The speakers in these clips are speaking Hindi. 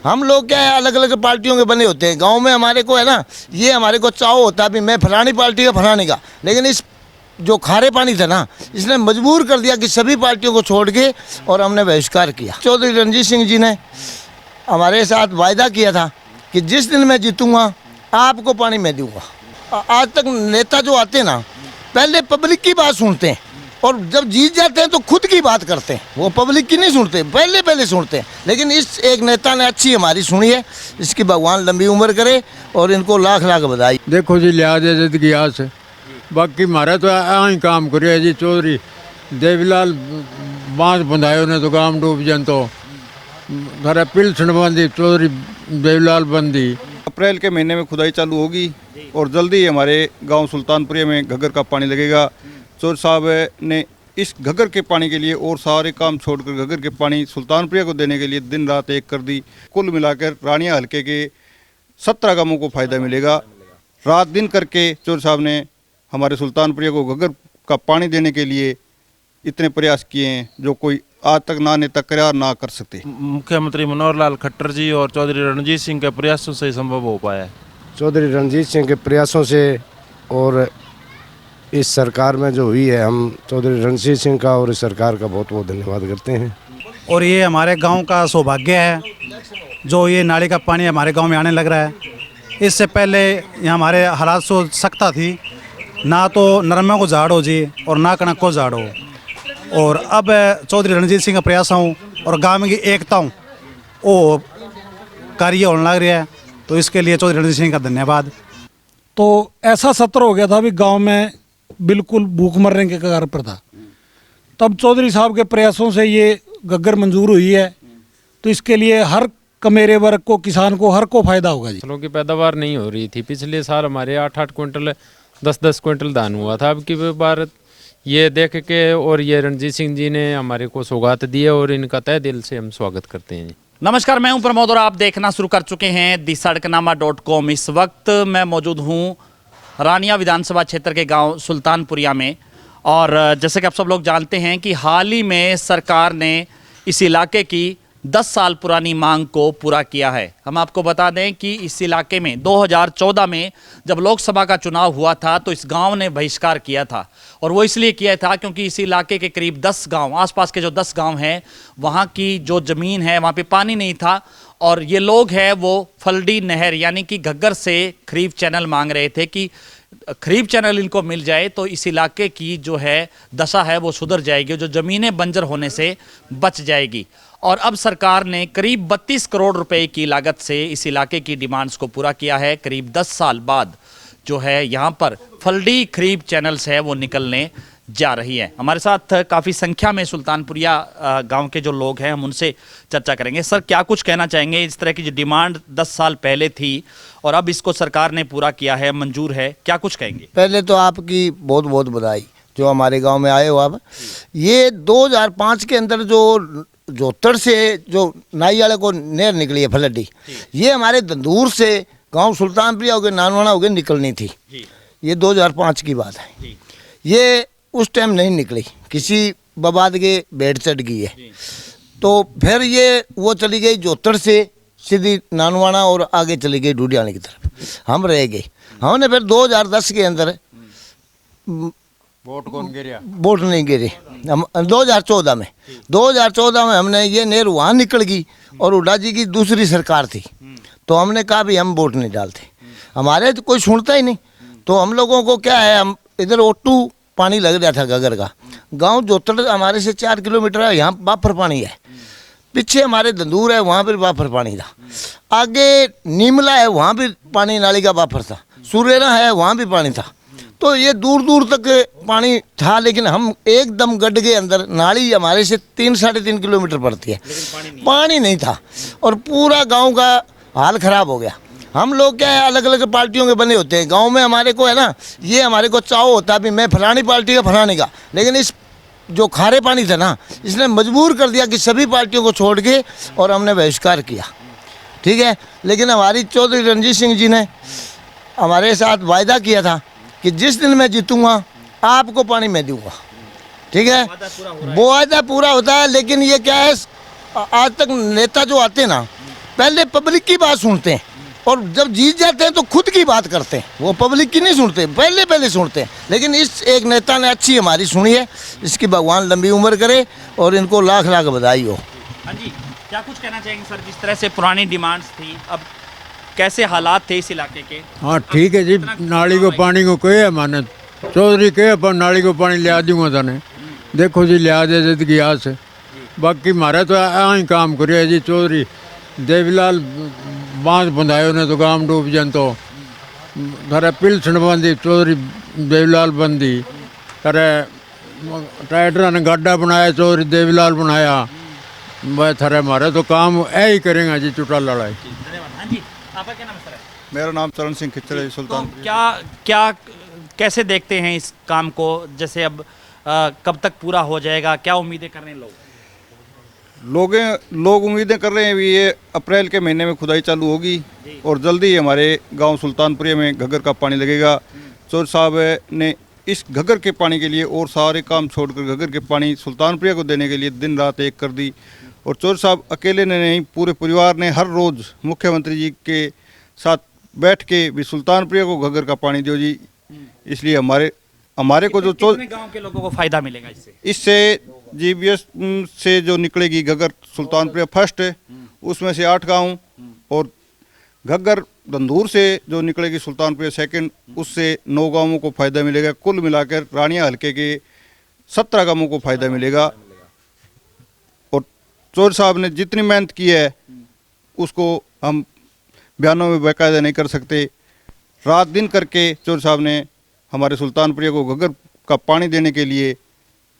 हम लोग क्या है अलग अलग पार्टियों के बने होते हैं। गांव में हमारे को है ना, ये हमारे को चाव होता है भी मैं फलानी पार्टी का फलाने का, लेकिन इस जो खारे पानी था ना, इसने मजबूर कर दिया कि सभी पार्टियों को छोड़ के, और हमने बहिष्कार किया। चौधरी रणजीत सिंह जी ने हमारे साथ वायदा किया था कि जिस दिन मैं जीतूंगा आपको पानी मैं दूंगा। आज तक नेता जो आते ना, पहले पब्लिक की बात सुनते हैं और जब जीत जाते हैं तो खुद की बात करते हैं, वो पब्लिक की नहीं सुनते, पहले सुनते हैं। लेकिन इस एक नेता ने अच्छी हमारी सुनी है, इसकी भगवान लंबी उम्र करे और इनको लाख लाख बधाई। देखो जी, लिहाज जिंदगी आज से बाकी मारा तो ही काम करे जी। चौधरी देवीलाल बांध बंधायो ने तो गांव डूब जन तो घर पिलसण बंदी, चौधरी देवीलाल बंदी। अप्रैल के महीने में खुदाई चालू होगी और जल्दी ही हमारे गांव सुल्तानपुरिया में घग्गर का पानी लगेगा। चौधरी साहब ने इस घग्गर के पानी के लिए और सारे काम छोड़कर घग्गर के पानी सुल्तानपुरिया को देने के लिए दिन रात एक कर दी। कुल मिलाकर रानिया हल्के के 17 गांवों को फायदा मिलेगा। रात दिन करके चौधरी साहब ने हमारे सुल्तानपुरिया को घग्गर का पानी देने के लिए इतने प्रयास किए हैं जो कोई आज तक ना नेता करार ना कर सकते। मुख्यमंत्री मनोहर लाल खट्टर जी और चौधरी रणजीत सिंह के प्रयासों से संभव हो पाया है। चौधरी रणजीत सिंह के प्रयासों से और इस सरकार में जो हुई है, हम चौधरी रणजीत सिंह का और इस सरकार का बहुत बहुत धन्यवाद करते हैं। और ये हमारे गांव का सौभाग्य है जो ये नाली का पानी हमारे गांव में आने लग रहा है। इससे पहले यहाँ हमारे हालात सो सकता थी, ना तो नरमे को झाड़ हो जी और ना कणक को झाड़ हो। और अब चौधरी रणजीत सिंह का प्रयास हूँ और गांव की एकता हूँ वो कार्य होने लग रहा है, तो इसके लिए चौधरी रणजीत सिंह का धन्यवाद। तो ऐसा सत्र हो गया था भी गांव में बिल्कुल भूख मरने के कगार पर था, तब चौधरी साहब के प्रयासों से ये घग्गर मंजूर हुई है। तो इसके लिए हर कमेरे वर्ग को, किसान को, हर को फायदा होगा जी। फसलों की पैदावार नहीं हो रही थी। पिछले साल हमारे 8-8 क्विंटल 10-10 क्विंटल धान हुआ था। अब की बार ये देख के और ये रणजीत सिंह जी ने हमारे को सौगात दी है और इनका तहे दिल से हम स्वागत करते हैं। नमस्कार, मैं हूं प्रमोद और आप देखना शुरू कर चुके हैं दी-सड़कनामा.com। इस वक्त मैं मौजूद हूं रानिया विधानसभा क्षेत्र के गांव सुल्तानपुरिया में। और जैसे कि आप सब लोग जानते हैं कि हाल ही में सरकार ने इस इलाके की 10 साल पुरानी मांग को पूरा किया है। हम आपको बता दें कि इस इलाके में 2014 में जब लोकसभा का चुनाव हुआ था तो इस गांव ने बहिष्कार किया था, और वो इसलिए किया था क्योंकि इस इलाके के करीब 10 गांव, आसपास के जो 10 गांव हैं, वहाँ की जो ज़मीन है वहाँ पे पानी नहीं था। और ये लोग हैं वो फलडी नहर यानी कि घग्गर से खरीफ चैनल मांग रहे थे कि खरीफ चैनल इनको मिल जाए तो इस इलाके की जो है दशा है वो सुधर जाएगी, जो ज़मीनें बंजर होने से बच जाएगी। और अब सरकार ने करीब 32 करोड़ रुपए की लागत से इस इलाके की डिमांड्स को पूरा किया है। करीब 10 साल बाद जो है यहाँ पर फलडी खरीफ चैनल्स है वो निकलने जा रही है। हमारे साथ काफ़ी संख्या में सुल्तानपुरिया गांव के जो लोग हैं, हम उनसे चर्चा करेंगे। सर, क्या कुछ कहना चाहेंगे? इस तरह की जो डिमांड 10 साल पहले थी और अब इसको सरकार ने पूरा किया है, मंजूर है, क्या कुछ कहेंगे? पहले तो आपकी बहुत बहुत बधाई जो हमारे गांव में आए हो आप। ये 2005 के अंदर जो जोतड़ से जो नाई वाले को नहर निकली है फलडी, ये हमारे दंदूर से गांव सुल्तानपुरिया हो गए, नानवाना हो गए, निकलनी थी। ये 2005 की बात है। ये उस टाइम नहीं निकली, किसी बबाद के भेड़ चढ़ गई है। तो फिर ये वो चली गई जोतड़ से सीधी नानवाना और आगे चली गई डूडियाने की तरफ। हम रह गए। हमने फिर 2010 के अंदर वोट नहीं गिरे। हम 2014 में हमने ये नहर वहाँ निकल गई और उड्डा जी की दूसरी सरकार थी, तो हमने कहा भी हम वोट नहीं डालते, हमारे तो कोई सुनता ही नहीं। तो हम लोगों को क्या है, हम इधर ओटू पानी लग रहा था घग्गर का, गांव जोतड़ हमारे से 4 किलोमीटर है, यहाँ बाफर पानी है। पीछे हमारे दंदूर है, वहाँ पर बाफर पानी था। आगे नीमला है, वहाँ भी पानी नाली का बाफर था। सुरेरा है, वहाँ भी पानी था। तो ये दूर दूर तक पानी था, लेकिन हम एकदम गड्ढ के अंदर, नाली हमारे से 3-3.5 किलोमीटर पड़ती है, पानी नहीं था और पूरा गांव का हाल खराब हो गया। हम लोग क्या है अलग अलग पार्टियों के बने होते हैं। गांव में हमारे को है ना, ये हमारे को चाव होता है भी मैं फलानी पार्टी का फलाने का, लेकिन इस जो खारे पानी था ना, इसने मजबूर कर दिया कि सभी पार्टियों को छोड़ के, और हमने बहिष्कार किया। ठीक है, लेकिन हमारी चौधरी रणजीत सिंह जी ने हमारे साथ वायदा किया था कि जिस दिन मैं जीतूंगा आपको पानी मैं दूंगा। ठीक है, वो वायदा पूरा होता है। लेकिन ये क्या है, आज तक नेता जो आते ना, पहले पब्लिक की बात सुनते हैं और जब जीत जाते हैं तो खुद की बात करते हैं, वो पब्लिक की नहीं सुनते, पहले सुनते हैं। लेकिन इस एक नेता ने अच्छी हमारी सुनी है, इसकी भगवान लंबी उम्र करे और इनको लाख लाख बधाई हो। हाँ जी, क्या कुछ कहना चाहेंगे सर? जिस तरह से पुरानी डिमांड्स थी, अब कैसे हालात थे इस इलाके के? हाँ ठीक है जी, नाली को पानी को कहे माने चौधरी कहे पर नाली को पानी लिया दूंगा तने, देखो जी लिया दे जिंदगी आस है। बाकी मारे तो ही काम करिए जी, चौधरी देवीलाल बांध बंधायो ने तो गांव डूब जन तो थारे पिलसण बंदी चौधरी देवीलाल बंदी, थारे ट्रैक्टर ने गड्ढा बनाया चौधरी देवीलाल बनाया, वह थारे मारे तो काम ही करेंगे जी चुटा लड़ाई। हाँ जी, आपका क्या नाम है सर? मेरा नाम चरण सिंह खिच्चर है, तो सुल्तान। क्या कैसे देखते हैं इस काम को? जैसे अब कब तक पूरा हो जाएगा, क्या उम्मीदें कर रहे हैं लोग? लोग उम्मीदें कर रहे हैं भी ये अप्रैल के महीने में खुदाई चालू होगी और जल्दी ही हमारे गांव सुल्तानपुरिया में घग्गर का पानी लगेगा। चौधरी साहब ने इस घग्गर के पानी के लिए और सारे काम छोड़कर घग्गर के पानी सुल्तानपुरिया को देने के लिए दिन रात एक कर दी। और चौधरी साहब अकेले ने नहीं, पूरे परिवार ने हर रोज़ मुख्यमंत्री जी के साथ बैठ के भी सुल्तानपुरिया को घग्गर का पानी दो जी। इसलिए हमारे को जो गांव के लोगों को फायदा मिलेगा इससे जीबीएस से जो निकलेगी घग्गर सुल्तानपुरिया फर्स्ट, उसमें से 8 गांव, और घग्गर दंदूर से जो निकलेगी सुल्तानपुरिया सेकंड, उससे 9 गांवों को फायदा मिलेगा। कुल मिलाकर रानिया हल्के के 17 गांवों को फायदा मिलेगा। और चौधरी साहब ने जितनी मेहनत की है उसको हम बयानों में बाकायदा नहीं कर सकते। रात दिन करके चौधरी साहब ने हमारे सुल्तानपुरिया को घग्गर का पानी देने के लिए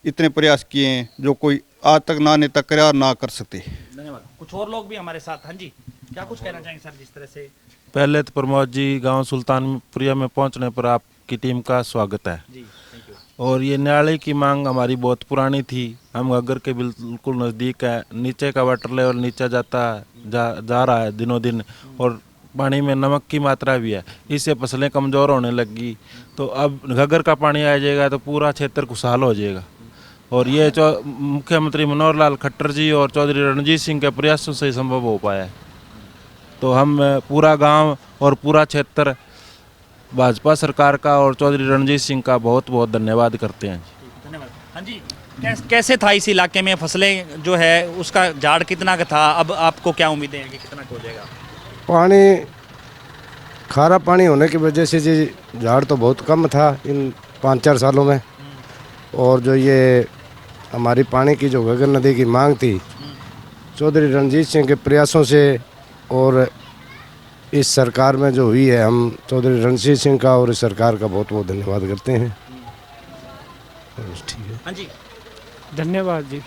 इतने प्रयास किए हैं जो कोई आज तक ना नेता करार ना कर सकते। धन्यवाद। कुछ और लोग भी हमारे साथ। हाँ जी, क्या कुछ कहना चाहेंगे सर? जिस तरह से पहले तो प्रमोद जी, गांव सुल्तानपुरिया में पहुंचने पर आपकी टीम का स्वागत है जी, थैंक यू। और ये नाले की मांग हमारी बहुत पुरानी थी। हम घग्गर के बिल्कुल नज़दीक है, नीचे का वाटर लेवल नीचे जा रहा है दिनों दिन, और पानी में नमक की मात्रा भी है, इससे फसलें कमज़ोर होने लगी। तो अब घग्गर का पानी आ जाएगा तो पूरा क्षेत्र खुशहाल हो जाएगा। और ये मुख्यमंत्री मनोहर लाल खट्टर जी और चौधरी रणजीत सिंह के प्रयासों से ही संभव हो पाया है। तो हम पूरा गांव और पूरा क्षेत्र भाजपा सरकार का और चौधरी रणजीत सिंह का बहुत बहुत धन्यवाद करते हैं। धन्यवाद। हाँ जी, कैसे था इस इलाके में फसलें जो है उसका झाड़ कितना का था? अब आपको क्या उम्मीदें हैं कि कितना हो जाएगा? पानी खारा पानी होने की वजह से जी झाड़ तो बहुत कम था इन 5-4 सालों में। और जो ये हमारी पानी की जो घग्गर नदी की मांग थी, चौधरी रणजीत सिंह के प्रयासों से और इस सरकार में जो हुई है, हम चौधरी रणजीत सिंह का और इस सरकार का बहुत बहुत धन्यवाद करते हैं। ठीक है। हाँ जी, धन्यवाद जी।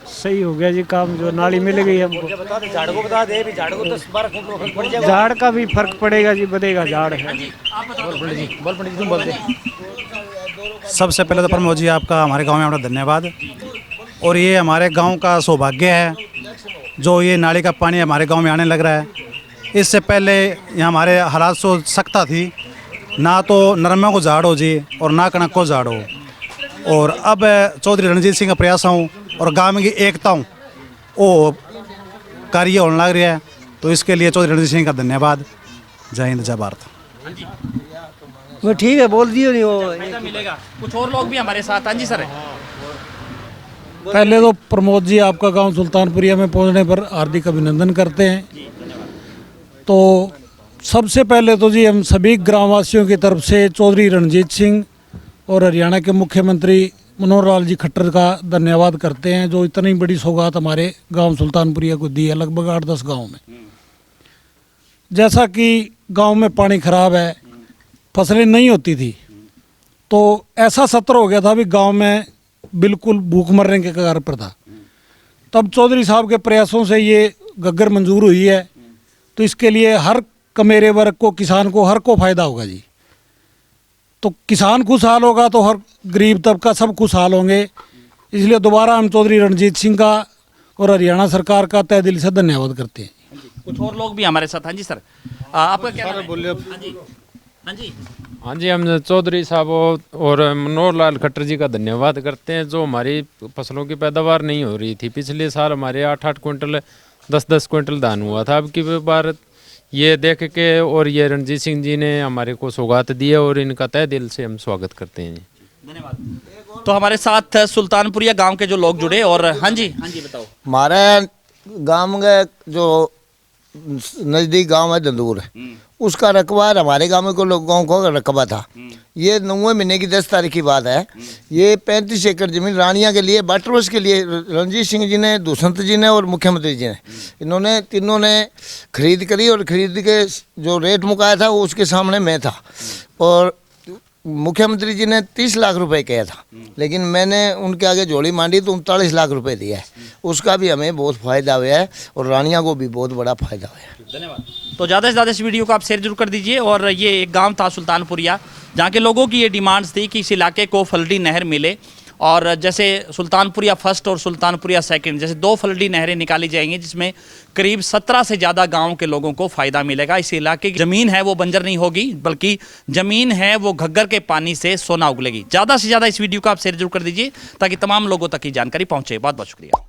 सही हो गया जी काम, जो नाली मिल गई हमको। झाड़ का भी फर्क पड़ेगा जी, बढ़ेगा झाड़ है। सबसे पहले तो प्रमोद जी आपका हमारे गांव में हमारा धन्यवाद। और ये हमारे गांव का सौभाग्य है जो ये नाली का पानी हमारे गांव में आने लग रहा है। इससे पहले यहाँ हमारे हालात सो सख्ता थी, ना तो नरमा को झाड़ हो जी और ना कनक को झाड़ हो। और अब चौधरी रणजीत सिंह का प्रयास हूँ और गांव की एकता हूँ वो कार्य होने लग रहा है। तो इसके लिए चौधरी रणजीत सिंह का धन्यवाद। जय हिंद, जय भारत। वो ठीक है, बोल दियो नहीं वो फायदा मिलेगा। कुछ और लोग भी हमारे साथ। हाँ जी सर। पहले तो प्रमोद जी आपका गांव सुल्तानपुरिया में पहुंचने पर हार्दिक अभिनंदन करते हैं। तो सबसे पहले तो जी हम सभी ग्रामवासियों की तरफ से चौधरी रणजीत सिंह और हरियाणा के मुख्यमंत्री मनोहर लाल जी खट्टर का धन्यवाद करते हैं, जो इतनी बड़ी सौगात हमारे गांव सुल्तानपुरिया को दी है, लगभग 8-10 गाँव में। जैसा कि गांव में पानी खराब है, फसलें नहीं होती थी, तो ऐसा सत्र हो गया था भी गांव में बिल्कुल भूख मरने के कगार पर था। तब चौधरी साहब के प्रयासों से ये घग्गर मंजूर हुई है। तो इसके लिए हर कमेरे वर्ग को, किसान को, हर को फायदा होगा जी। तो किसान खुशहाल होगा तो हर गरीब तबका सब खुशहाल होंगे। इसलिए दोबारा हम चौधरी रणजीत सिंह का और हरियाणा सरकार का तहे दिल से धन्यवाद करते हैं। कुछ और लोग भी हमारे साथ। हाँ जी सर, आपका क्या नाम है? बोलिए। हाँ जी, हाँ जी, हाँ जी, हम चौधरी साहब और मनोहर लाल खट्टर जी का धन्यवाद करते हैं, जो हमारी फसलों की पैदावार नहीं हो रही थी। पिछले साल हमारे 8-8 क्विंटल 10-10 क्विंटल धान हुआ था। अब की बार ये देख के और ये रणजीत सिंह जी ने हमारे को सौगात दी है और इनका तहे दिल से हम स्वागत करते हैं जी। धन्यवाद। तो हमारे साथ सुल्तानपुरिया गांव के जो लोग जुड़े, और हाँ जी बताओ। हमारे गांव का जो नज़दीक गांव है दंदूर, उसका रकबा हमारे गांव के लोगों को रकबा था। ये 9वें महीने की 10 तारीख की बात है। ये 35 एकड़ जमीन रानिया के लिए वाटरवर्क्स के लिए रणजीत सिंह जी ने, दुष्यंत जी ने और मुख्यमंत्री जी ने, इन्होंने तीनों ने खरीद करी और खरीद के जो रेट मुकाया था वो उसके सामने मैं था। और मुख्यमंत्री जी ने 30 लाख रुपए किया था, लेकिन मैंने उनके आगे जोड़ी मांडी तो 39 लाख रुपए दिया है। उसका भी हमें बहुत फ़ायदा हुआ है और रानिया को भी बहुत बड़ा फ़ायदा हुआ है। धन्यवाद। तो ज़्यादा से ज़्यादा इस वीडियो को आप शेयर जरूर कर दीजिए। और ये एक गांव था सुल्तानपुरिया, जहां के लोगों की ये डिमांड्स थी कि इस इलाके को फलडी नहर मिले। और जैसे सुल्तानपुरिया फर्स्ट और सुल्तानपुरिया सेकंड, जैसे 2 फलडी नहरें निकाली जाएंगी, जिसमें करीब 17 से ज़्यादा गांव के लोगों को फ़ायदा मिलेगा। इस इलाके की ज़मीन है वो बंजर नहीं होगी, बल्कि ज़मीन है वो घग्गर के पानी से सोना उगलेगी। ज़्यादा से ज़्यादा इस वीडियो को आप शेयर जरूर कर दीजिए ताकि तमाम लोगों तक की जानकारी पहुँचे। बहुत बहुत शुक्रिया।